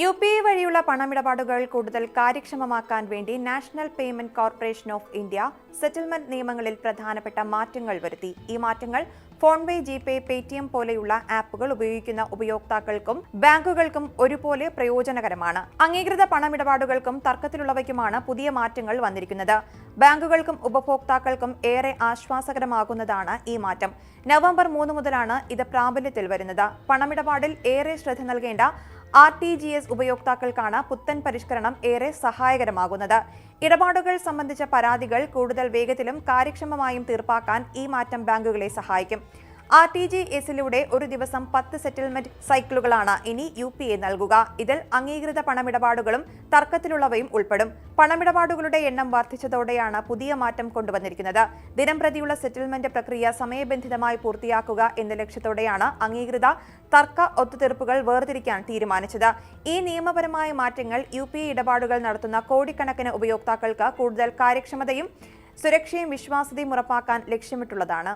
UPI വഴിയുള്ള പണമിടപാടുകൾ കൂടുതൽ കാര്യക്ഷമമാക്കാൻ വേണ്ടി national payment corporation of India settlement നിയമങ്ങളിൽ പ്രധാനപ്പെട്ട മാറ്റങ്ങൾ വരുത്തി. ഈ മാറ്റങ്ങൾ ഫോൺപേ, ജിപേ, പേടിഎം പോലെയുള്ള ആപ്പുകൾ ഉപയോഗിക്കുന്ന ഉപയോക്താക്കൾക്കും ബാങ്കുകൾക്കും ഒരുപോലെ പ്രയോജനകരമാണ്. അംഗീകൃത പണമിടപാടുകൾക്കും തർക്കത്തിലുള്ളവയ്ക്കുമാണ് പുതിയ മാറ്റങ്ങൾ വന്നിരിക്കുന്നത്. ബാങ്കുകൾക്കും ഉപഭോക്താക്കൾക്കും ഏറെ ആശ്വാസകരമാകുന്നതാണ് ഈ മാറ്റം. നവംബർ 3 മുതലാണ് ഇത് പ്രാബല്യത്തിൽ വരുന്നത്. പണമിടപാടിൽ ഏറെ ശ്രദ്ധ നൽകേണ്ട RTGS ഉപയോക്താക്കൾക്കാണ് പുത്തൻ പരിഷ്കരണം ഏറെ സഹായകരമാകുന്നത്. ഇടപാടുകൾ സംബന്ധിച്ച പരാതികൾ കൂടുതൽ വേഗത്തിലും കാര്യക്ഷമമായും തീർപ്പാക്കാൻ ഈ മാറ്റം ബാങ്കുകളെ സഹായിക്കും. RTGSലൂടെ ഒരു ദിവസം 10 സെറ്റിൽമെന്റ് സൈക്കിളുകളാണ് ഇനി UPI നൽകുക. ഇതിൽ അംഗീകൃത പണമിടപാടുകളും തർക്കത്തിലുള്ളവയും ഉൾപ്പെടും. പണമിടപാടുകളുടെ എണ്ണം വർദ്ധിച്ചതോടെയാണ് പുതിയ മാറ്റം കൊണ്ടുവന്നിരിക്കുന്നത്. ദിനംപ്രതിയുള്ള സെറ്റിൽമെന്റ് പ്രക്രിയ സമയബന്ധിതമായി പൂർത്തിയാക്കുക എന്ന ലക്ഷ്യത്തോടെയാണ് അംഗീകൃത തർക്ക ഒത്തുതീർപ്പുകൾ വേർതിരിക്കാൻ തീരുമാനിച്ചത്. ഈ നിയമപരമായ മാറ്റങ്ങൾ UPI ഇടപാടുകൾ നടത്തുന്ന കോടിക്കണക്കിന് ഉപയോക്താക്കൾക്ക് കൂടുതൽ കാര്യക്ഷമതയും സുരക്ഷയും വിശ്വാസ്യതയും ഉറപ്പാക്കാൻ ലക്ഷ്യമിട്ടുള്ളതാണ്.